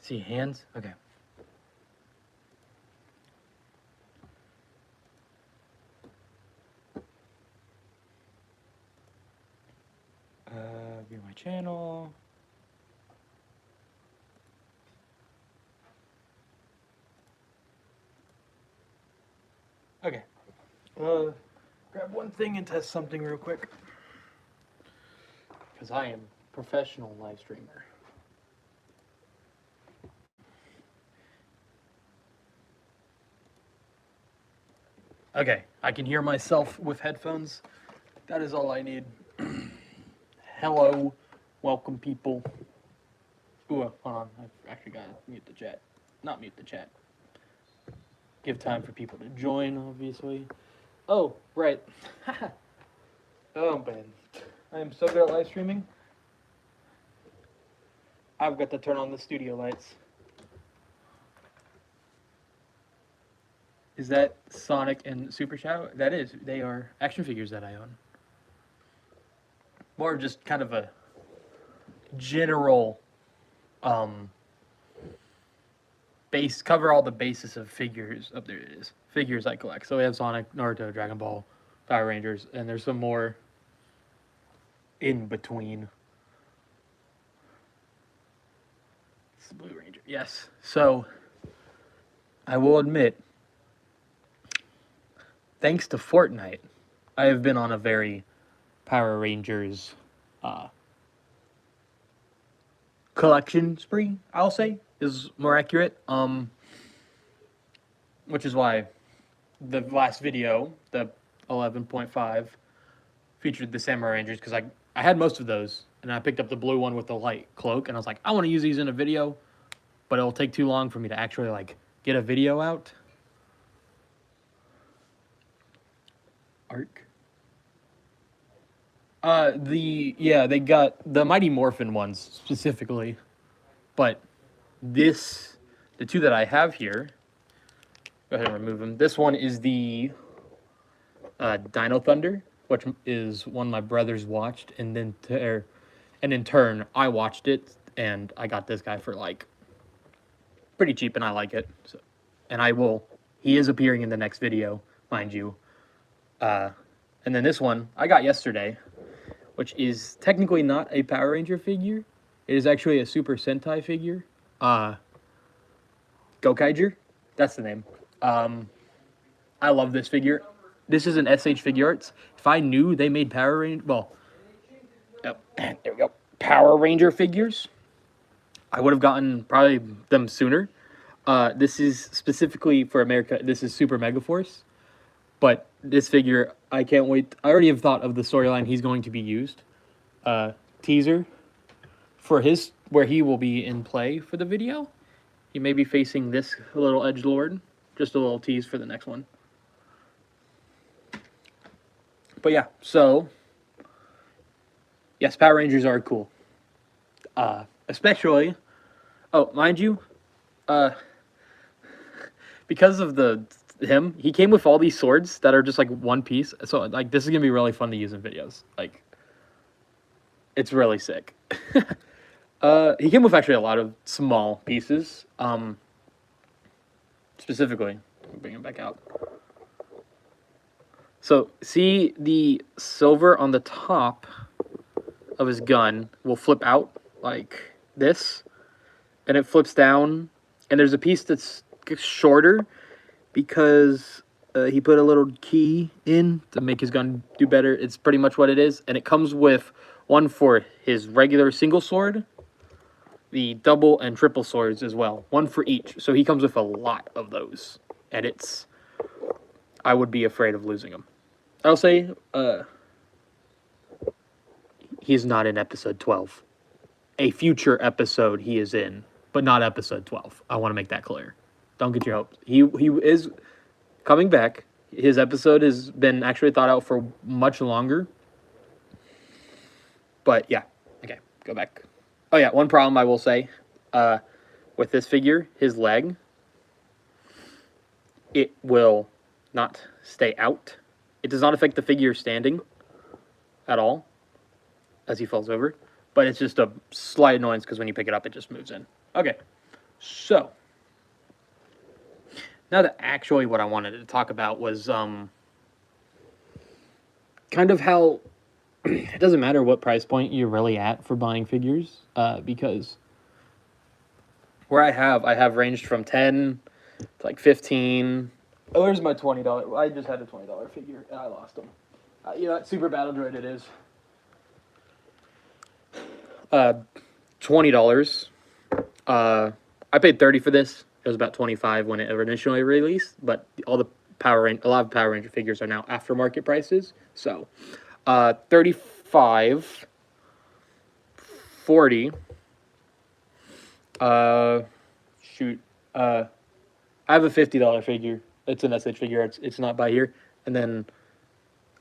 See hands? Okay. View my channel. Okay. Grab one thing and test something real quick. Because I am a professional live streamer. Okay, I can hear myself with headphones. That is all I need. Hello, welcome people. Ooh, hold on, I've actually got to mute the chat. Not mute the chat. Give time for people to join, obviously. Oh, right. Oh, man. I am so good at live streaming. I've got to turn on the studio lights. Is that Sonic and Super Shadow? That is. They are action figures that I own. More just kind of a general base, cover all the basis of figures. Up there it is. Figures I collect. So we have Sonic, Naruto, Dragon Ball, Power Rangers, and there's some more in between. It's the Blue Ranger. Yes. So I will admit, thanks to Fortnite, I have been on a very Power Rangers collection spree, I'll say, is more accurate. Which is why the last video, the 11.5, featured the Samurai Rangers, because I had most of those, and I picked up the blue one with the light cloak, and I was like, I want to use these in a video, but it'll take too long for me to actually, like, get a video out. Arc. They got the Mighty Morphin ones specifically, but the two that I have here, go ahead and remove them. This one is the Dino Thunder, which is one my brothers watched, and then in turn I watched it, and I got this guy for like pretty cheap, and I like it. So, and he is appearing in the next video, mind you. And then this one I got yesterday, which is technically not a Power Ranger figure. It is actually a Super Sentai figure. Gokaiger, that's the name. I love this figure. This is an SH Figuarts. If I knew they made Power Ranger, there we go. Power Ranger figures, I would have gotten probably them sooner. This is specifically for America. This is Super Megaforce. But this figure, I can't wait. I already have thought of the storyline he's going to be used. Teaser for where he will be in play for the video. He may be facing this little edgelord. Just a little tease for the next one. But yeah, so yes, Power Rangers are cool. Especially, mind you, because of he came with all these swords that are just like one piece. So like this is gonna be really fun to use in videos. Like, it's really sick. He came with actually a lot of small pieces. Specifically, I'll bring him back out. So see the silver on the top of his gun will flip out like this, and it flips down, and there's a piece that's shorter because he put a little key in to make his gun do better. It's pretty much what it is, and it comes with one for his regular single sword, the double and triple swords as well, one for each. So he comes with a lot of those, and I would be afraid of losing him. I'll say he's not in episode 12. A future episode he is in, but not episode 12. I want to make that clear. Don't get your hopes. He is coming back. His episode has been actually thought out for much longer. But yeah, okay, go back. Oh yeah, one problem I will say with this figure, his leg, it will not stay out. It does not affect the figure standing at all as he falls over, but it's just a slight annoyance because when you pick it up, it just moves in. Okay, So, now that actually what I wanted to talk about was kind of how it doesn't matter what price point you're really at for buying figures, because where I have ranged from 10 to like 15. Oh, there's my $20. I just had a $20 figure and I lost them. You know what? Super Battle Droid it is. $20. I paid 30 for this. It was about 25 when it initially released, but a lot of Power Ranger figures are now aftermarket prices. So, 35, 40. Shoot. I have a $50 figure. It's an SH figure. It's not by here. And then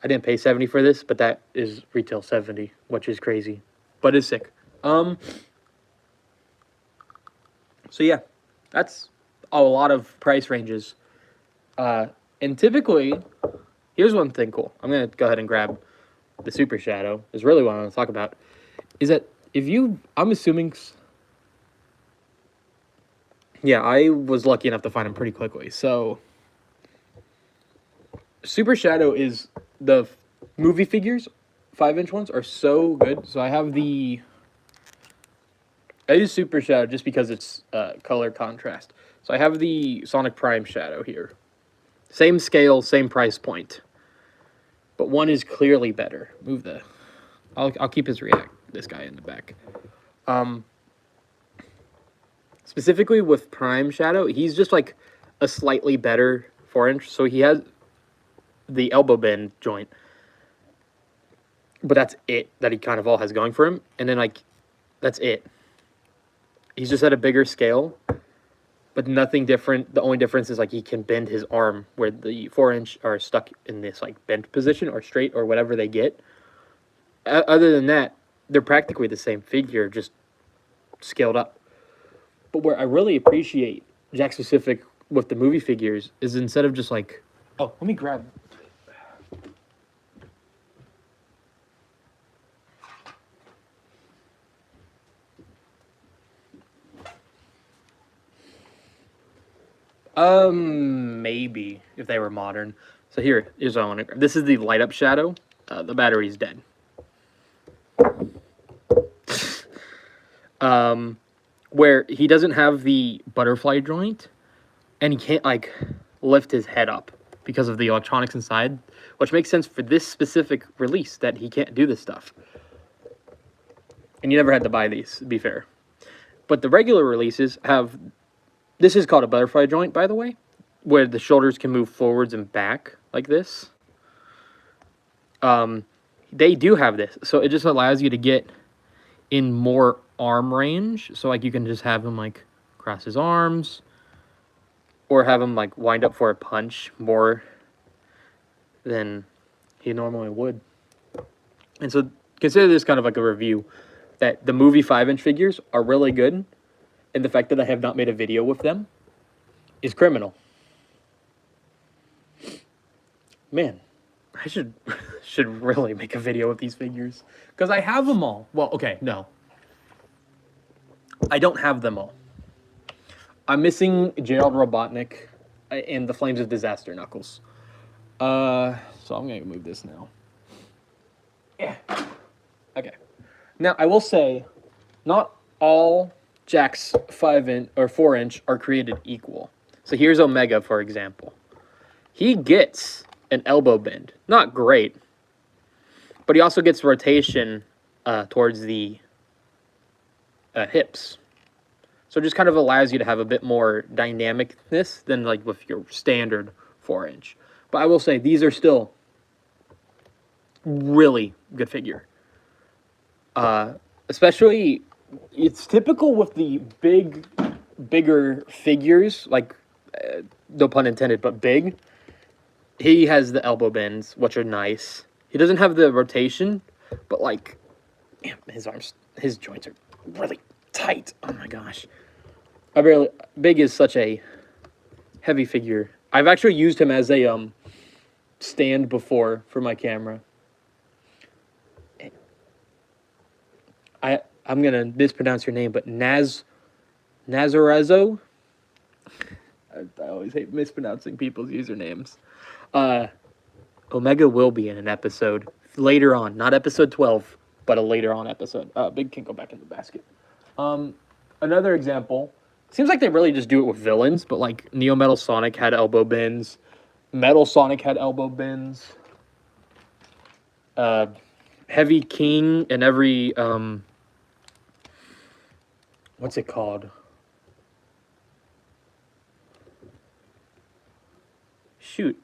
I didn't pay 70 for this, but that is retail 70, which is crazy, but it's sick. So yeah, that's a lot of price ranges. And typically, here's one thing cool. I'm gonna go ahead and grab the Super Shadow. Is really what I want to talk about. Is that I'm assuming. Yeah, I was lucky enough to find him pretty quickly. So, Super Shadow is the movie figures, 5-inch ones are so good. So I use Super Shadow just because it's color contrast. So I have the Sonic Prime Shadow here. Same scale, same price point. But one is clearly better. I'll keep this guy in the back. Specifically with Prime Shadow, he's just like a slightly better 4-inch. So he has the elbow bend joint. But that's it that he kind of all has going for him. And then like, that's it. He's just at a bigger scale, but nothing different. The only difference is like he can bend his arm, where the 4-inch are stuck in this like bent position or straight or whatever they get. Other than that, they're practically the same figure, just scaled up. But where I really appreciate Jakks Pacific with the movie figures is instead of just like, oh, let me grab. Maybe if they were modern. So here's what I want to grab. This is the light up Shadow. The battery's dead. Where he doesn't have the butterfly joint, and he can't like lift his head up because of the electronics inside, which makes sense for this specific release that he can't do this stuff. And you never had to buy these, to be fair. But the regular releases have. This is called a butterfly joint, by the way, where the shoulders can move forwards and back like this. They do have this, so it just allows you to get in more arm range. So like you can just have him like cross his arms, or have him like wind up for a punch more than he normally would. And so consider this kind of like a review that the movie 5-inch figures are really good. And the fact that I have not made a video with them is criminal. Man, I should really make a video with these figures. Because I have them all. Well, okay, no. I don't have them all. I'm missing Gerald Robotnik and the Flames of Disaster Knuckles. So I'm going to move this now. Yeah. Okay. Now, I will say, not all Jakks 5-inch or 4-inch are created equal. So here's Omega, for example. He gets an elbow bend. Not great. But he also gets rotation towards the hips. So it just kind of allows you to have a bit more dynamicness than like with your standard 4-inch. But I will say, these are still really good figure. Especially, it's typical with the bigger figures, like, no pun intended, but big. He has the elbow bends, which are nice. He doesn't have the rotation, but like, his joints are really tight. Oh my gosh. Big is such a heavy figure. I've actually used him as a stand before for my camera. I'm gonna mispronounce your name, but Nazarezo. I always hate mispronouncing people's usernames. Omega will be in an episode later on, not episode 12, but a later on episode. Big can go back in the basket. Another example. Seems like they really just do it with villains, but like Neo Metal Sonic had elbow bends. Metal Sonic had elbow bends. Heavy King and every what's it called? Shoot.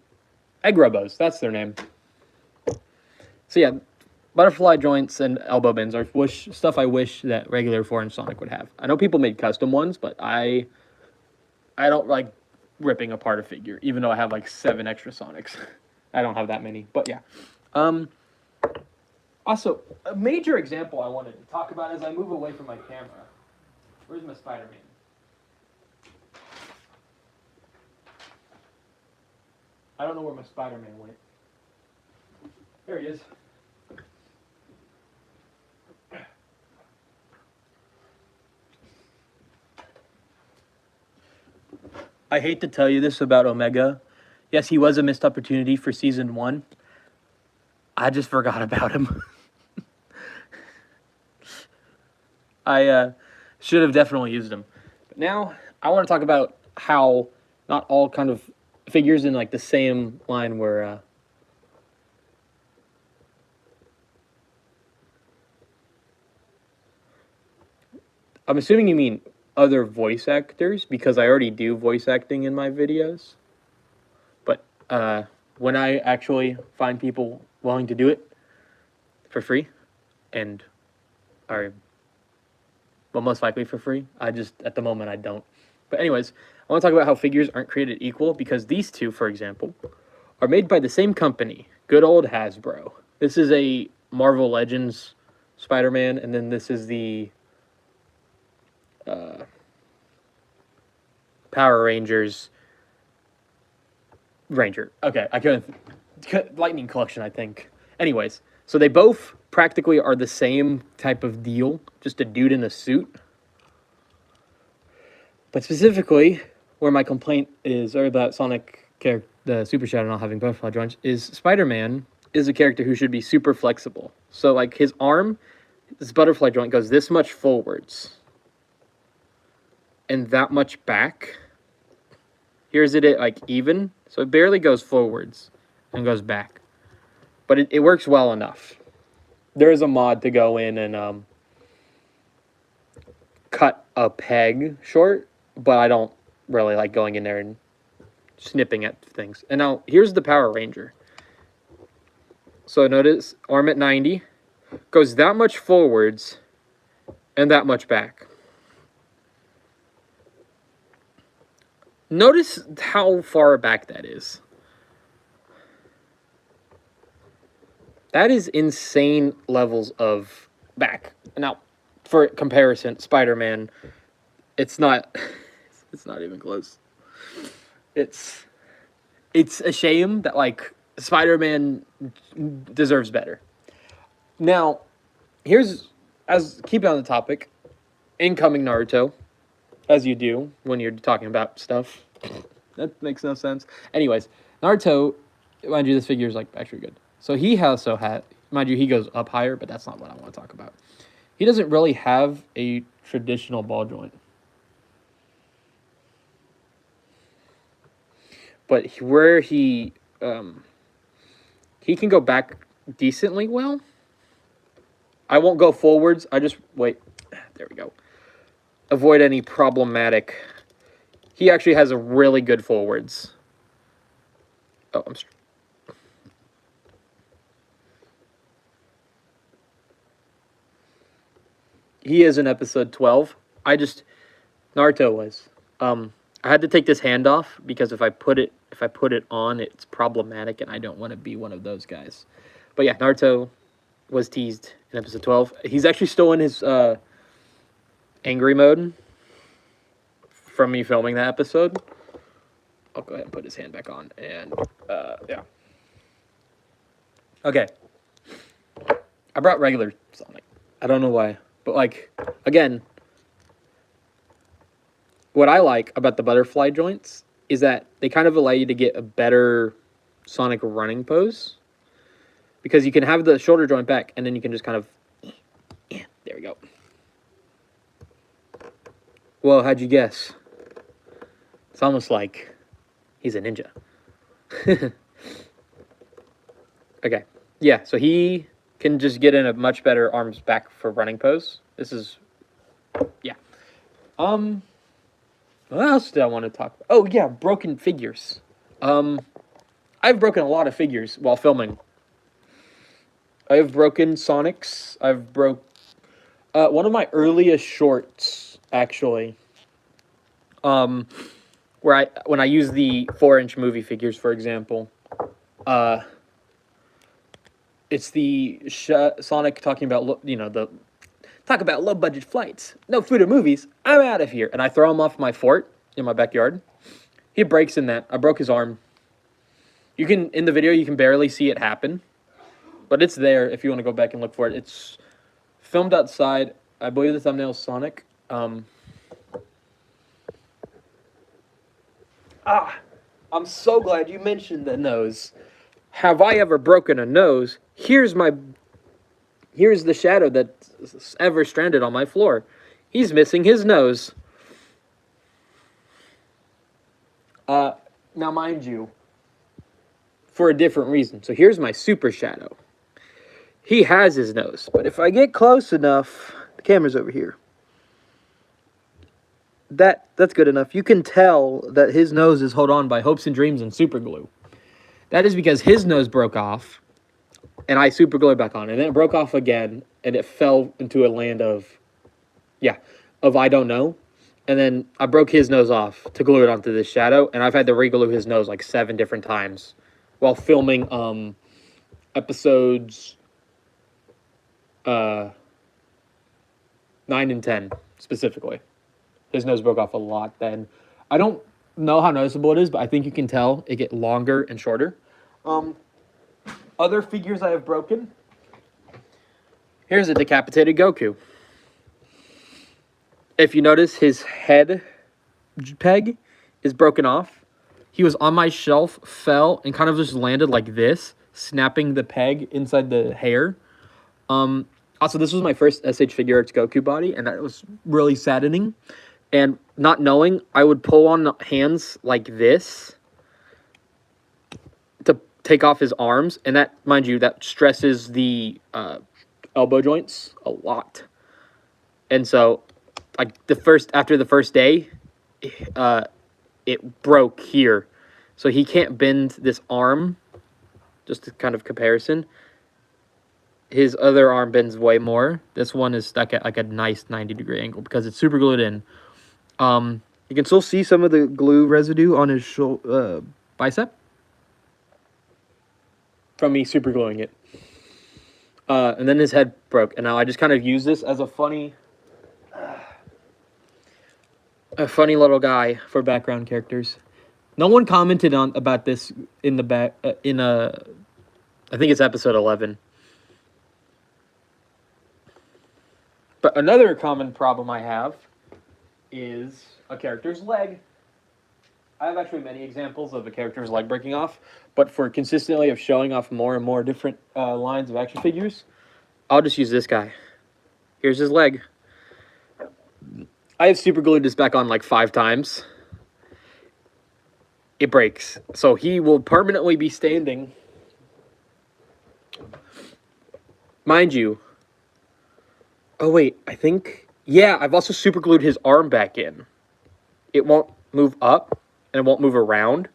Egg Robos, that's their name. So yeah, butterfly joints and elbow bends are stuff I wish that regular 4-inch Sonic would have. I know people made custom ones, but I don't like ripping apart a figure, even though I have like 7 extra Sonics. I don't have that many, but yeah. Also, a major example I wanted to talk about as I move away from my camera. Where's my Spider-Man? I don't know where my Spider-Man went. There he is. I hate to tell you this about Omega. Yes, he was a missed opportunity for season 1. I just forgot about him. I should have definitely used him. But now I want to talk about how not all kind of figures in like the same line were I'm assuming you mean other voice actors, because I already do voice acting in my videos. But when I actually find people willing to do it for free, and are, well, most likely for free, I just, at the moment, I don't. But anyways, I want to talk about how figures aren't created equal, because these two, for example, are made by the same company, good old Hasbro. This is a Marvel Legends Spider-Man, and then this is the Power Rangers Ranger. Okay, I couldn't. Lightning Collection, I think. Anyways, so they both practically are the same type of deal, just a dude in a suit. But specifically, where my complaint is, or that Sonic character, the Super Shadow not having butterfly joints, is Spider-Man is a character who should be super flexible. So, like, his arm, this butterfly joint goes this much forwards and that much back. Here's it at, like, even. So it barely goes forwards and goes back. But it works well enough. There is a mod to go in and cut a peg short, but I don't really like going in there and snipping at things. And now, here's the Power Ranger. So notice, arm at 90, goes that much forwards and that much back. Notice how far back that is. That is insane levels of back. Now, for comparison, Spider-Man, it's not even close. It's a shame that, like, Spider-Man deserves better. Now, keep it on the topic, incoming Naruto, as you do when you're talking about stuff. That makes no sense. Anyways, Naruto, mind you, this figure is, like, actually good. So he also had, mind you, he goes up higher, but that's not what I want to talk about. He doesn't really have a traditional ball joint. But where he can go back decently well. I won't go forwards. I just, wait, there we go. Avoid any problematic. He actually has a really good forwards. Oh, he is in episode 12. Naruto was. I had to take this hand off because if I put it on, it's problematic, and I don't want to be one of those guys. But yeah, Naruto was teased in episode 12. He's actually still in his angry mode from me filming that episode. I'll go ahead and put his hand back on, and yeah. Okay. I brought regular Sonic. I don't know why, but, like, again, what I like about the butterfly joints is that they kind of allow you to get a better Sonic running pose, because you can have the shoulder joint back, and then you can just kind of, there we go. Well, how'd you guess? It's almost like he's a ninja. Okay, yeah, so he can just get in a much better arms back for running pose. This is, yeah. What else did I want to talk about? Oh, yeah, broken figures. I've broken a lot of figures while filming. I've broken Sonics. I've broke one of my earliest shorts, actually. Where when I use the 4-inch movie figures, for example, it's the Sonic talking about, talk about low budget flights, no food or movies. I'm out of here, and I throw him off my fort in my backyard. He breaks in that. I broke his arm. You can, in the video, you can barely see it happen, but it's there if you want to go back and look for it. It's filmed outside. I believe the thumbnail is Sonic. I'm so glad you mentioned the nose. Have I ever broken a nose? Here's the shadow that's ever stranded on my floor. He's missing his nose. Now, mind you, for a different reason. So here's my super shadow. He has his nose, but if I get close enough, the camera's over here. That's good enough. You can tell that his nose is held on by hopes and dreams and super glue. That is because his nose broke off, and I super glued it back on, and then it broke off again, and it fell into a land of I don't know. And then I broke his nose off to glue it onto this shadow, and I've had to re-glue his nose like 7 different times while filming episodes 9 and 10 specifically. His nose broke off a lot then. I don't know how noticeable it is, but I think you can tell it get longer and shorter. Other figures I have broken. Here's a decapitated Goku. If you notice, his head peg is broken off. He was on my shelf, fell, and kind of just landed like this, snapping the peg inside the hair. Also, this was my first SH Figuarts Goku body, and that was really saddening. And not knowing, I would pull on hands like this to take off his arms, and that, mind you, that stresses the elbow joints a lot. And so, like after the first day, it broke here, so he can't bend this arm. Just a kind of comparison. His other arm bends way more. This one is stuck at like a nice 90-degree angle because it's super glued in. You can still see some of the glue residue on his bicep from me super gluing it. And then his head broke, and now I just kind of use this as a funny little guy for background characters. No one commented about this in the back I think it's episode 11. But another common problem I have is a character's leg. I have actually many examples of a character's leg breaking off, but for consistently of showing off more and more different lines of action figures, I'll just use this guy. Here's his leg. I have super glued this back on like 5 times. It breaks. So he will permanently be standing. Mind you. Oh, wait. I think... Yeah, I've also super glued his arm back in. It won't move up, and it won't move around.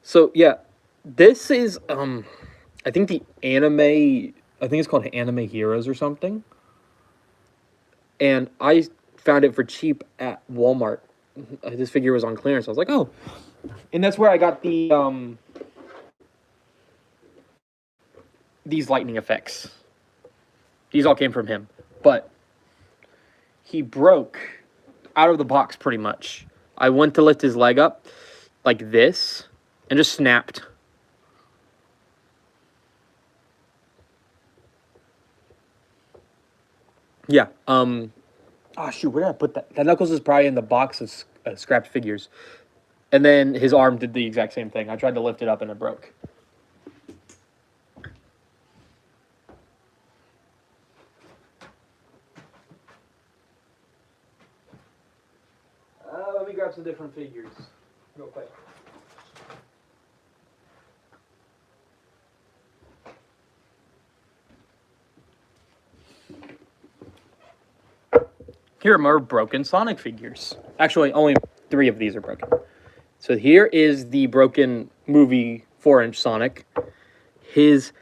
So, yeah. This is, I think the anime... I think it's called Anime Heroes or something. And I found it for cheap at Walmart. This figure was on clearance. I was like, oh. And that's where I got the, these lightning effects. These all came from him. But he broke out of the box pretty much. I went to lift his leg up like this and just snapped. Yeah, oh shoot, where did I put that? That Knuckles is probably in the box scrapped figures. And then his arm did the exact same thing. I tried to lift it up and it broke. Let me grab some different figures real quick. Here are more broken Sonic figures. Actually, only 3 of these are broken. So here is the broken movie 4-inch Sonic. His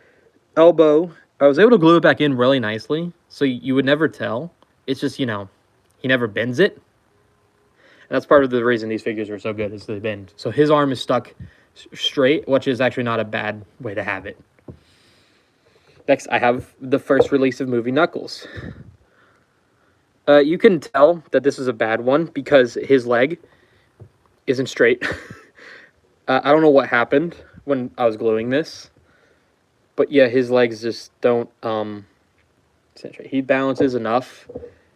elbow, I was able to glue it back in really nicely, so you would never tell. It's just, he never bends it. And that's part of the reason these figures are so good, is they bend. So his arm is stuck straight, which is actually not a bad way to have it. Next, I have the first release of movie Knuckles. You can tell that this is a bad one because his leg isn't straight. I don't know what happened when I was gluing this. But yeah, his legs just don't, he balances enough.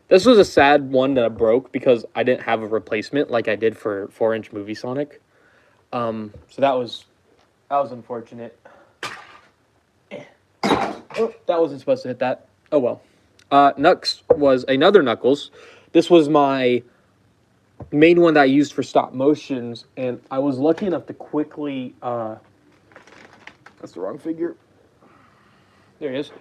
This was a sad one that I broke because I didn't have a replacement like I did for 4-inch movie Sonic. So that was unfortunate. Oh, that wasn't supposed to hit that. Oh well. Nux was another Knuckles. This was my main one that I used for stop motions, and I was lucky enough to quickly, that's the wrong figure. There he is. I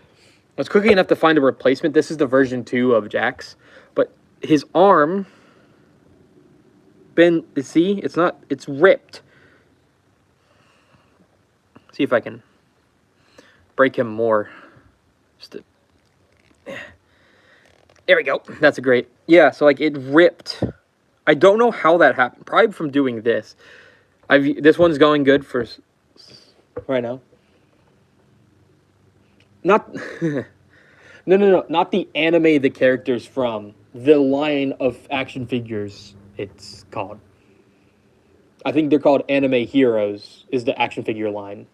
was quickly enough to find a replacement. This is the version 2 of Jax, but his arm, see, it's ripped. See if I can break him more. There we go. That's a great, yeah, so like it ripped. I don't know how that happened. Probably from doing this. This one's going good for right now. Not, no, not the anime the character's from. The line of action figures, it's called. I think they're called Anime Heroes, is the action figure line.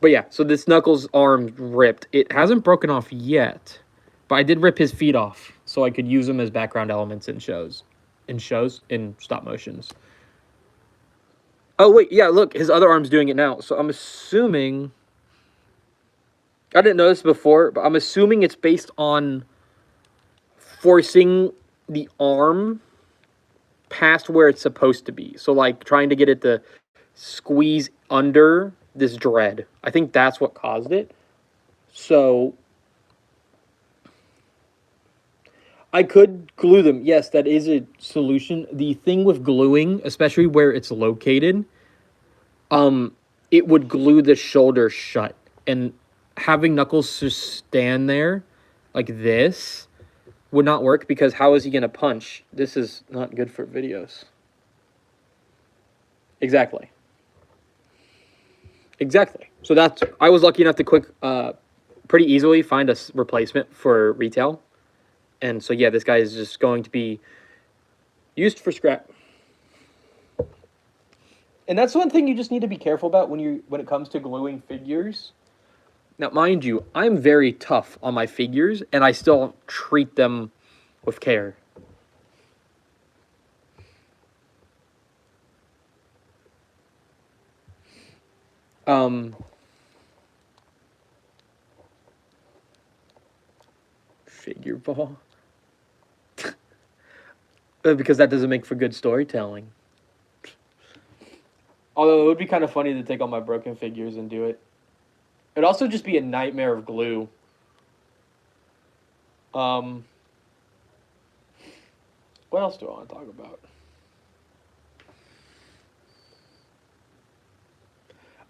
But yeah, so this Knuckles arm ripped. It hasn't broken off yet, but I did rip his feet off, so I could use them as background elements in stop motions. Oh, wait, yeah, look, his other arm's doing it now. So I'm assuming, I didn't know this before, but I'm assuming it's based on forcing the arm past where it's supposed to be. So, like, trying to get it to squeeze under this dread. I think that's what caused it. So I could glue them. Yes, that is a solution. The thing with gluing, especially where it's located, it would glue the shoulder shut. And having Knuckles just stand there like this would not work, because how is he going to punch? This is not good for videos. Exactly. So I was lucky enough to pretty easily find a replacement for retail. And so, yeah, this guy is just going to be used for scrap. And that's one thing you just need to be careful about when it comes to gluing figures. Now, mind you, I'm very tough on my figures, and I still treat them with care. Figure ball. Because that doesn't make for good storytelling. Although it would be kind of funny to take all my broken figures and do it. It'd also just be a nightmare of glue. What else do I want to talk about?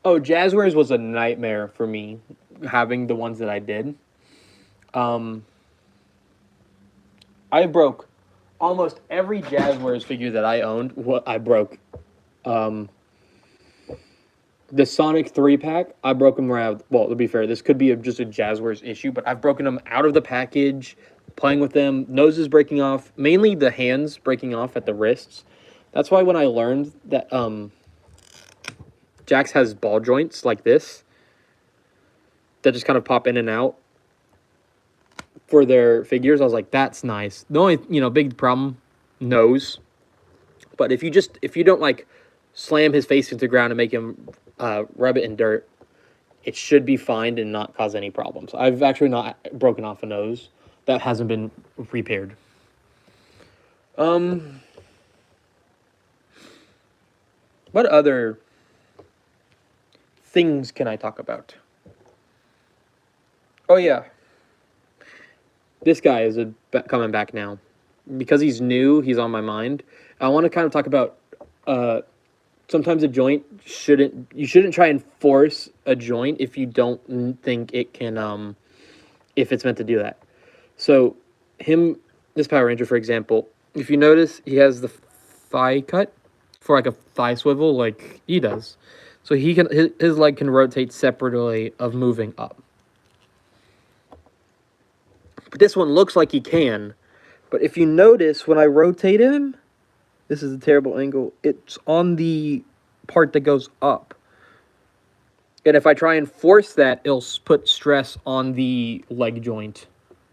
Oh, Jazzwares was a nightmare for me, having the ones that I did. I broke almost every Jazzwares figure that I owned. I broke. The Sonic 3-pack, I broke them around. Well, to be fair, this could be just a Jazzwares issue, but I've broken them out of the package, playing with them. Noses breaking off, mainly the hands breaking off at the wrists. That's why when I learned that Jax has ball joints like this that just kind of pop in and out for their figures, I was like, that's nice. The only, big problem, nose. But if you don't like slam his face into the ground and make him rub it in dirt, it should be fine and not cause any problems. I've actually not broken off a nose that hasn't been repaired. What other things can I talk about? Oh yeah, this guy is coming back now because he's new. He's on my mind. I want to kind of talk about. Sometimes a joint you shouldn't try and force a joint if you don't think it can if it's meant to do that. So this Power Ranger, for example, if you notice, he has the thigh cut for like a thigh swivel like he does. So his leg can rotate separately of moving up. But this one looks like he can. But if you notice, when I rotate him, this is a terrible angle. It's on the part that goes up. And if I try and force that, it'll put stress on the leg joint,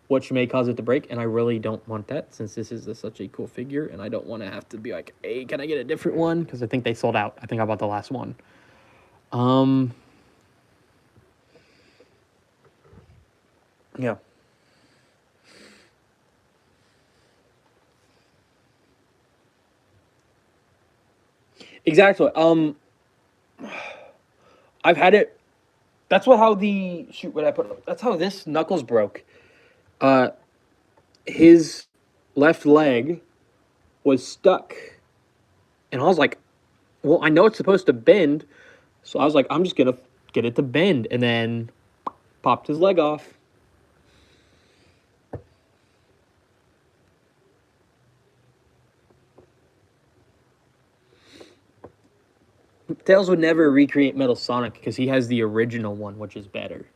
which may cause it to break. And I really don't want that, since this is such a cool figure. And I don't want to have to be like, hey, can I get a different one? Because I think they sold out. I think I bought the last one. Yeah. Exactly. I've had it. That's how that's how this Knuckles broke. His left leg was stuck, and I was like, "Well, I know it's supposed to bend," so I was like, "I'm just gonna get it to bend," and then popped his leg off. Tails would never recreate Metal Sonic because he has the original one, which is better.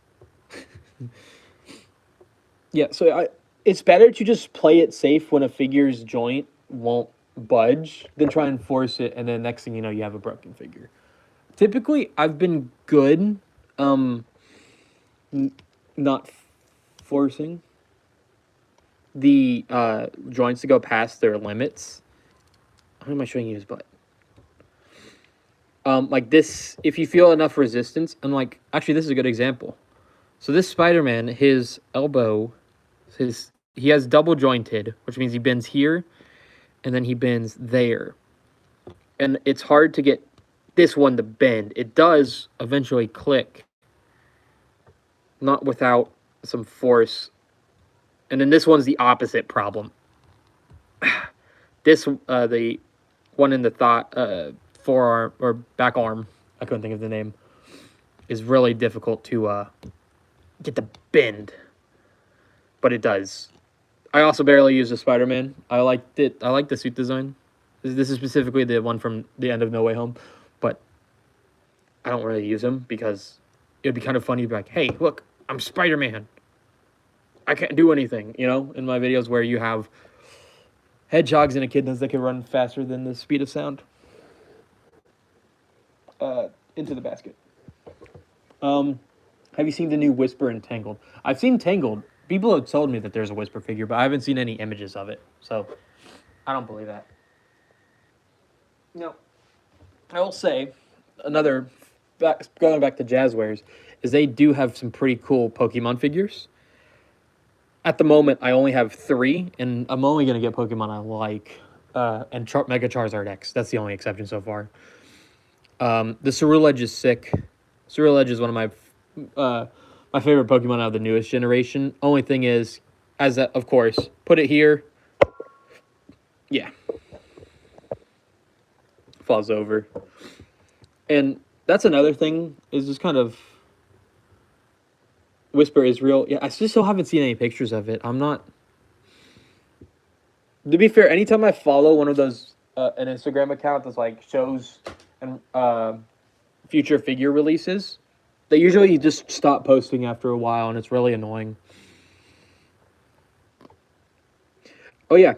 Yeah, so it's better to just play it safe when a figure's joint won't budge than try and force it, and then next thing you know, you have a broken figure. Typically, I've been good, not forcing the joints to go past their limits. How am I showing you his butt? Like this, if you feel enough resistance, and like, actually, this is a good example. So this Spider-Man, his elbow, he has double jointed, which means he bends here, and then he bends there. And it's hard to get this one to bend. It does eventually click, not without some force. And then this one's the opposite problem. The one in the forearm or back arm, I couldn't think of the name, is really difficult to get to bend. But it does. I also barely use the Spider-Man. I liked it. I like the suit design. This is specifically the one from the end of No Way Home, but I don't really use him because it would be kind of funny to be like, hey, look, I'm Spider-Man. I can't do anything, in my videos where you have hedgehogs and echidnas that can run faster than the speed of sound. Into the basket. Have you seen the new Whisper and Tangled? I've seen Tangled. People have told me that there's a Whisper figure, but I haven't seen any images of it, so I don't believe that. No. I will say, going back to Jazzwares, is they do have some pretty cool Pokemon figures. At the moment, I only have 3, and I'm only going to get Pokemon I like, and Mega Charizard X. That's the only exception so far. The Ceruledge is sick. Ceruledge is one of my favorite Pokemon out of the newest generation. Only thing is, of course, put it here. Yeah. Falls over. And that's another thing, is just kind of... Whisper is real. Yeah, I still haven't seen any pictures of it. I'm not... To be fair, anytime I follow one of those, an Instagram account that's like shows and future figure releases, they usually just stop posting after a while, and it's really annoying. Oh yeah,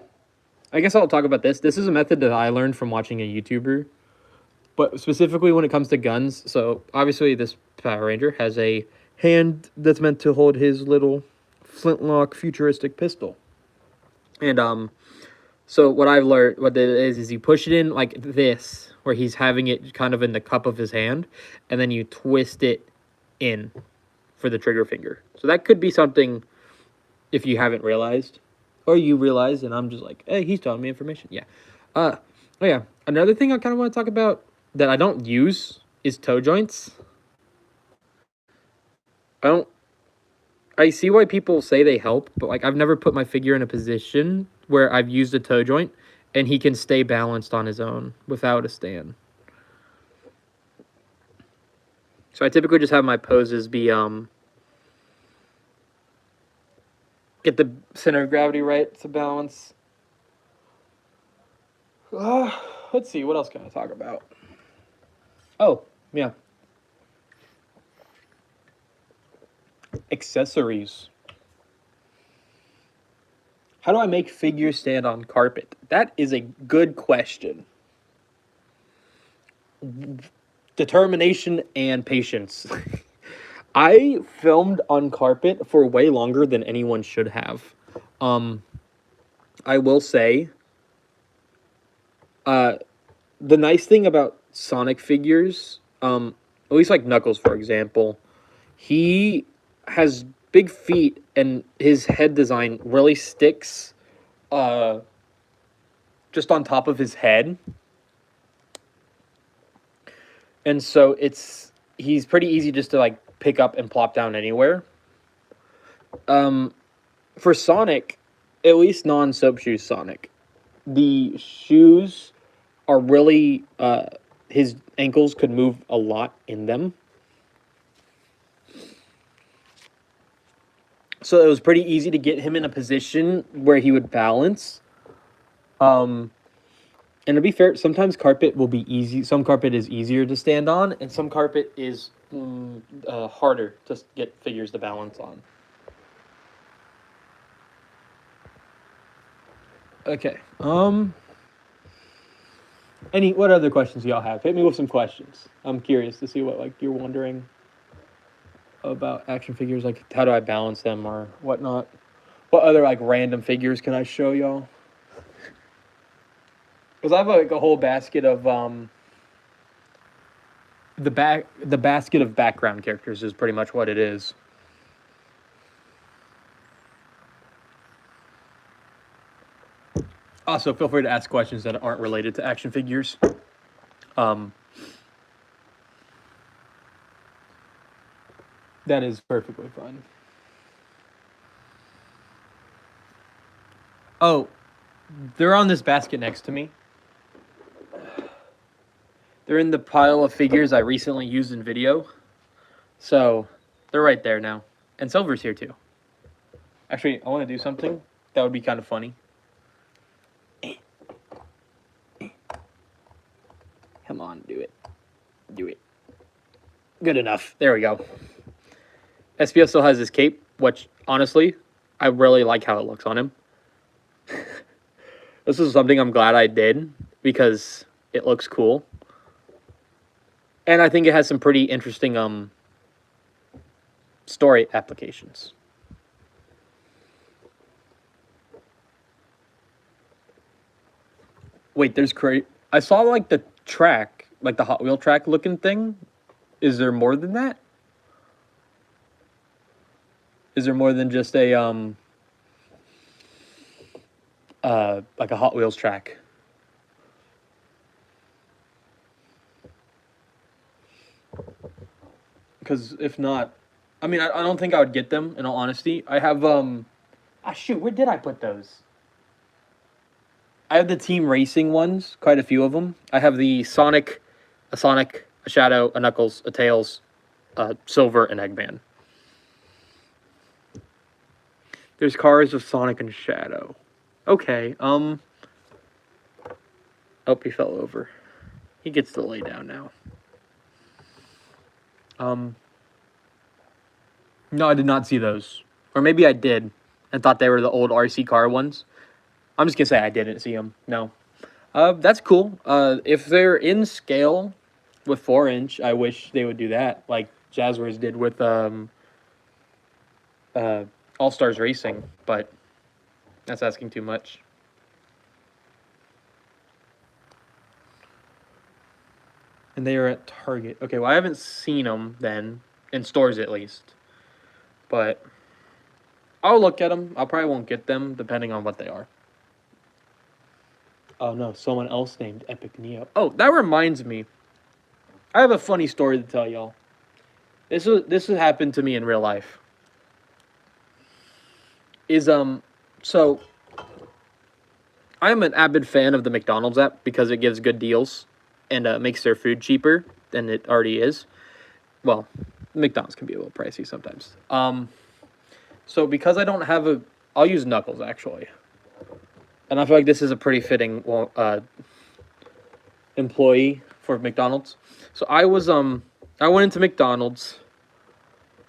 I guess I'll talk about this. This is a method that I learned from watching a YouTuber, but specifically when it comes to guns. So obviously this Power Ranger has a hand that's meant to hold his little flintlock futuristic pistol. And So what I've learned, what it is you push it in like this, where he's having it kind of in the cup of his hand, and then you twist it in for the trigger finger. So that could be something if you haven't realized, or you realize, and I'm just like, hey, he's telling me information. Yeah. Oh yeah. Another thing I kind of want to talk about that I don't use is toe joints. I don't. I see why people say they help, but like I've never put my figure in a position where I've used a toe joint and he can stay balanced on his own without a stand. So I typically just have my poses be get the center of gravity right to balance. Let's see, what else can I talk about? Oh, yeah. Accessories. How do I make figures stand on carpet? That is a good question. Determination and patience. I filmed on carpet for way longer than anyone should have. I will say, the nice thing about Sonic figures, at least like Knuckles, for example, he has big feet and his head design really sticks just on top of his head. And so he's pretty easy just to like pick up and plop down anywhere. For Sonic, at least non-soap shoes Sonic, the shoes are really his ankles could move a lot in them. So it was pretty easy to get him in a position where he would balance. And to be fair, sometimes carpet will be easy. Some carpet is easier to stand on, and some carpet is harder to get figures to balance on. Okay. What other questions y'all have? Hit me with some questions. I'm curious to see what like you're wondering about action figures. Like, how do I balance them or whatnot? What other like random figures can I show y'all? Because I have like a whole basket of the basket of background characters is pretty much what it is. Also, feel free to ask questions that aren't related to action figures. That is perfectly fine. Oh, they're on this basket next to me. They're in the pile of figures I recently used in video. So, they're right there now. And Silver's here too. Actually, I want to do something that would be kind of funny. Come on, do it. Do it. Good enough. There we go. SPO still has his cape, which, honestly, I really like how it looks on him. This is something I'm glad I did, because it looks cool. And I think it has some pretty interesting story applications. Wait, there's I saw like the track, like the Hot Wheel track looking thing. Is there more than that? Is there more than just a like a Hot Wheels track? Because if not, I mean, I don't think I would get them, in all honesty. I have shoot, where did I put those? I have the team racing ones, quite a few of them. I have the Sonic, a Shadow, a Knuckles, a Tails, Silver, and Eggman. There's cars of Sonic and Shadow. Okay, oh, he fell over. He gets to lay down now. No, I did not see those. Or maybe I did and thought they were the old RC car ones. I'm just going to say I didn't see them. No. That's cool. If they're in scale with 4-inch, I wish they would do that, like Jazzwares did with All Stars Racing, but that's asking too much. And they are at Target. Okay, well, I haven't seen them then, in stores at least. But I'll look at them. I probably won't get them, depending on what they are. Oh, no, someone else named Epic Neo. Oh, that reminds me. I have a funny story to tell y'all. This has happened to me in real life. So I'm an avid fan of the McDonald's app because it gives good deals and makes their food cheaper than it already is. Well, McDonald's can be a little pricey sometimes. So because I don't have I'll use Knuckles actually, and I feel like this is a pretty fitting employee for McDonald's. So I went into McDonald's,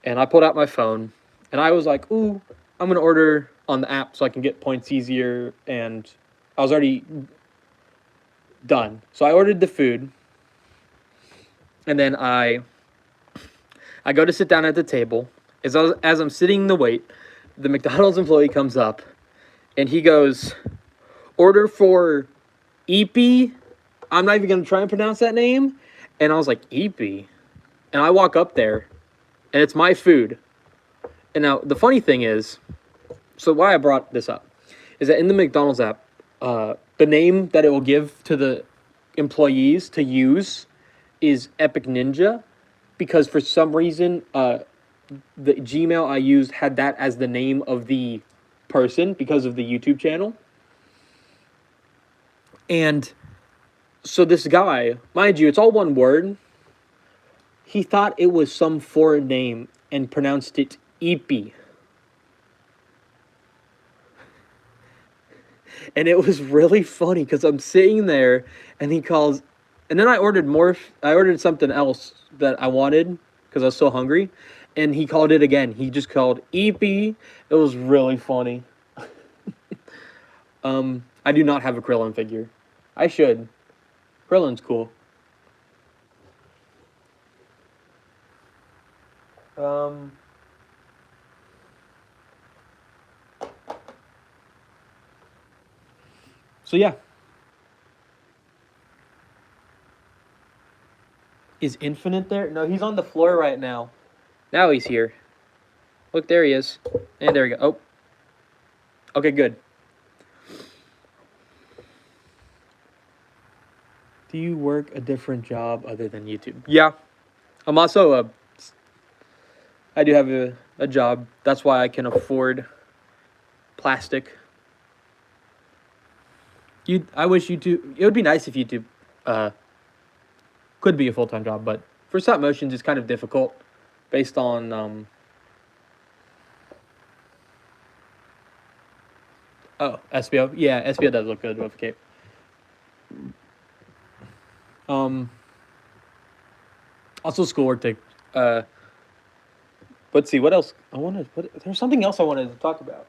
and I pulled out my phone, and I was like, "Ooh, I'm gonna order on the app so I can get points easier." And I was already done, so I ordered the food, and then I go to sit down at the table. As I'm sitting in the wait, the McDonald's employee comes up, and he goes, "Order for Eepy." I'm not even gonna try and pronounce that name. And I was like, Eepy? And I walk up there, and it's my food. And now, the funny thing is, so why I brought this up, is that in the McDonald's app, the name that it will give to the employees to use is Epic Ninja, because for some reason, the Gmail I used had that as the name of the person because of the YouTube channel. And so this guy, mind you, it's all one word. He thought it was some foreign name and pronounced it Eepy. And it was really funny because I'm sitting there and he calls, and then I ordered something else that I wanted because I was so hungry, and he called it again. He just called Eepy. It was really funny. I do not have a Krillin figure. I should. Krillin's cool. So yeah. Is Infinite there? No, he's on the floor right now. Now he's here. Look, there he is. And there we go. Oh. Okay, good. Do you work a different job other than YouTube? Yeah. I'm also I do have a job. That's why I can afford plastic. I wish YouTube... It would be nice if YouTube could be a full-time job, but for stop motions, it's kind of difficult based on... Oh, SBO. Yeah, SBO does look good with a cape. Also schoolwork take... let's see, what else? There's something else I wanted to talk about.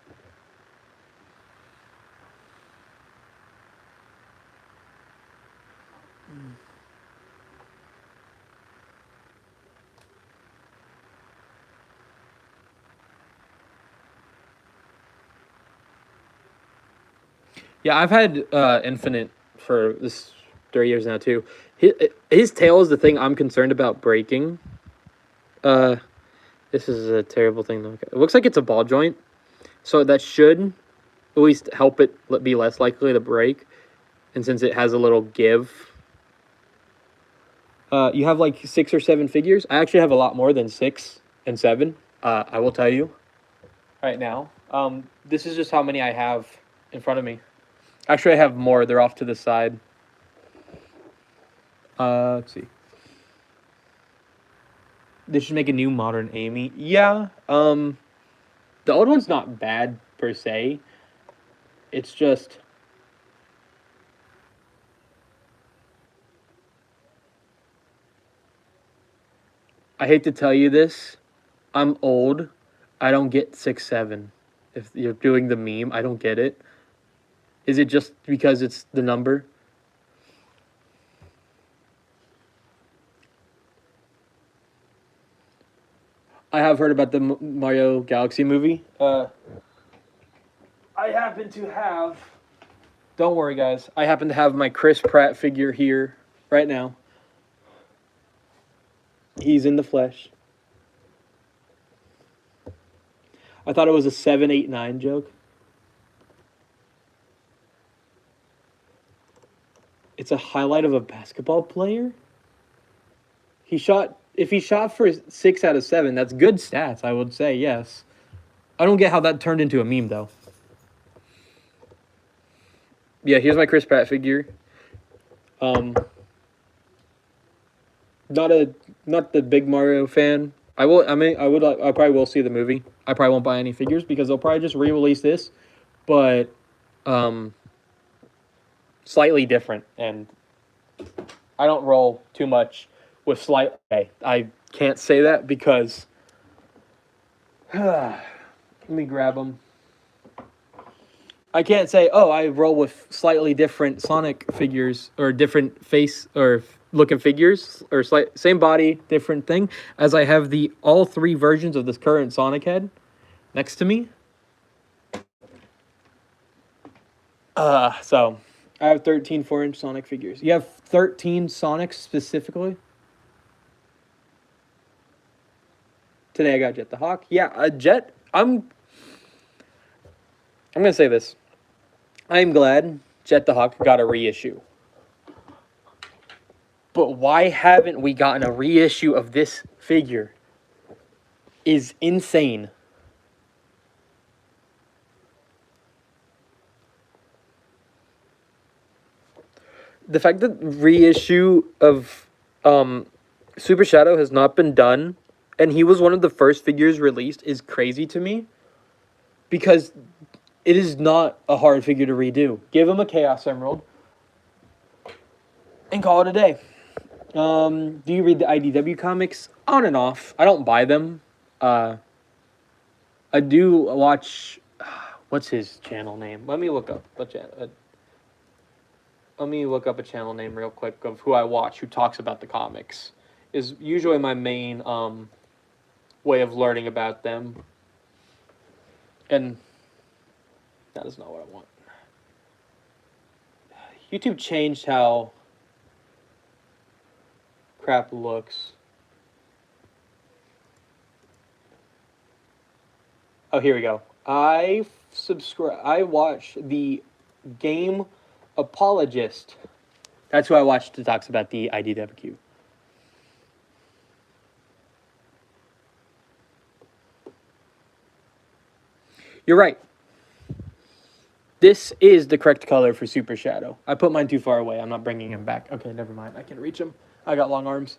Yeah, I've had Infinite for this 3 years now too. His tail is the thing I'm concerned about breaking. This is a terrible thing to look at. It looks like it's a ball joint, so that should at least help it be less likely to break. And since it has a little give, you have like 6 or 7 figures. I actually have a lot more than 6 and 7. I will tell you right now. This is just how many I have in front of me. Actually, I have more. They're off to the side. Let's see. They should make a new modern Amy. Yeah. The old one's not bad per se. It's just... I hate to tell you this. I'm old. I don't get 6'7". If you're doing the meme, I don't get it. Is it just because it's the number? I have heard about the Mario Galaxy movie. I happen to have... Don't worry, guys. I happen to have my Chris Pratt figure here right now. He's in the flesh. I thought it was a 789 joke. It's a highlight of a basketball player? If he shot for 6 out of 7, that's good stats, I would say, yes. I don't get how that turned into a meme, though. Yeah, here's my Chris Pratt figure. Not the big Mario fan. I probably will see the movie. I probably won't buy any figures because they'll probably just re-release this, but slightly different. And I don't roll too much with slight. I can't say that because let me grab them. I can't say, oh, I roll with slightly different Sonic figures or different face or looking figures or same body, different thing, as I have all 3 versions of this current Sonic head next to me. So I have 13 4-inch Sonic figures. You have 13 Sonics specifically? Today I got Jet the Hawk. Yeah, Jet. I'm gonna say this. I'm glad Jet the Hawk got a reissue. But why haven't we gotten a reissue of this figure? Is insane. The fact that reissue of Super Shadow has not been done, and he was one of the first figures released, is crazy to me. Because it is not a hard figure to redo. Give him a Chaos Emerald and call it a day. Do you read the IDW comics? On and off. I don't buy them. I do watch. What's his channel name? Let me look up a channel name real quick of who I watch who talks about the comics. Is usually my main way of learning about them. And that is not what I want. YouTube changed how crap looks. Oh, here we go. I watch the Game Apologist. That's who I watch that talks about the IDWQ. You're right. This is the correct color for Super Shadow. I put mine too far away. I'm not bringing him back. Okay, never mind. I can reach him. I got long arms.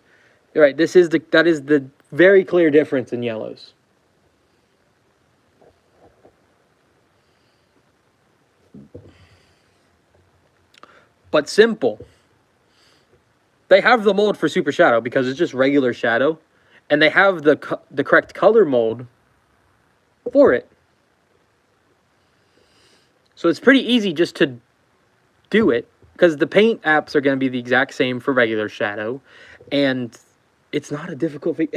You're right. That is the very clear difference in yellows. But simple. They have the mold for Super Shadow because it's just regular Shadow, and they have the correct color mold for it. So it's pretty easy just to do it because the paint apps are going to be the exact same for regular Shadow, and it's not a difficult thing.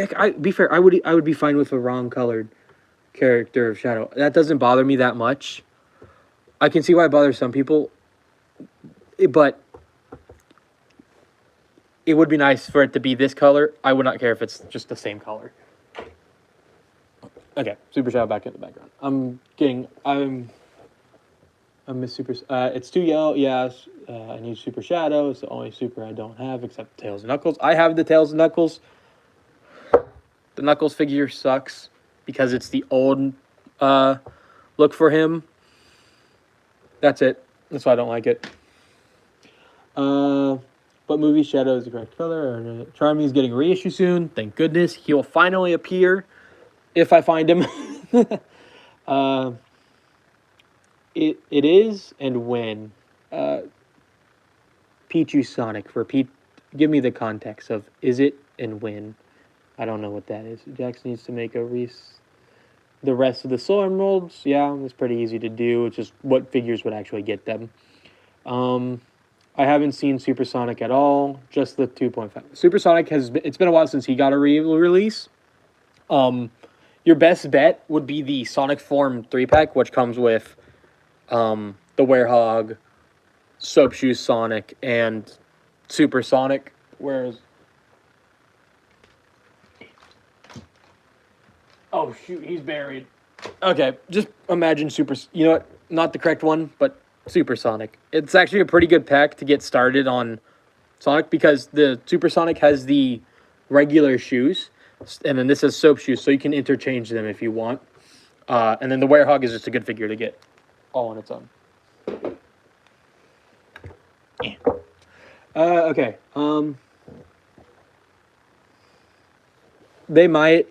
Be fair, I would be fine with a wrong colored character of Shadow. That doesn't bother me that much. I can see why it bothers some people, but it would be nice for it to be this color. I would not care if it's just the same color. Okay, Super Shadow back in the background. I miss Super. It's too yellow. Yeah, I need Super Shadow. It's the only Super I don't have except Tails and Knuckles. I have the Tails and Knuckles. The Knuckles figure sucks because it's the old look for him. That's it. That's why I don't like it. But movie Shadow is the correct color. Charmy is getting a reissue soon. Thank goodness. He will finally appear if I find him. It is and when. Pichu Sonic for Pete. Give me the context of is it and when. I don't know what that is. Jax needs to make the rest of the Solar Emeralds. Yeah, it's pretty easy to do. It's just what figures would actually get them. I haven't seen Super Sonic at all. Just the 2.5. Super Sonic it's been a while since he got a re-release. Your best bet would be the Sonic Form 3-pack, which comes with the Werehog, Soap Shoes Sonic, and Super Sonic. Whereas Oh shoot, he's buried. Okay, just imagine super. You know what? Not the correct one, but Supersonic. It's actually a pretty good pack to get started on Sonic because the Supersonic has the regular shoes, and then this has soap shoes, so you can interchange them if you want. And then the Werehog is just a good figure to get all on its own. Okay. They might.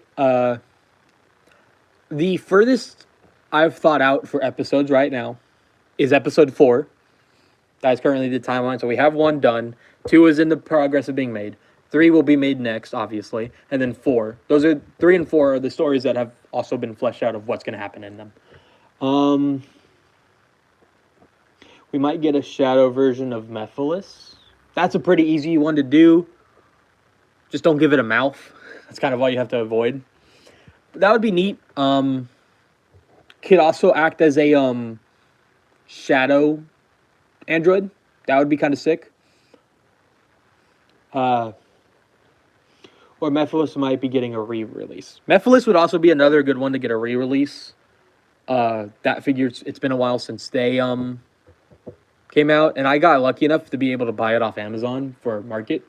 The furthest I've thought out for episodes right now is episode 4. That is currently the timeline. So we have 1 done. 2 is in the progress of being made. 3 will be made next, obviously, and then 4. Those are 3 and 4 are the stories that have also been fleshed out of what's going to happen in them. We might get a shadow version of Mephiles. That's a pretty easy one to do. Just don't give it a mouth. That's kind of all you have to avoid. But that would be neat. Could also act as a shadow android. That would be kind of sick. Or Mephiles might be getting a re-release. Mephiles would also be another good one to get a re-release. That figure, it's been a while since they came out, and I got lucky enough to be able to buy it off Amazon for MSRP.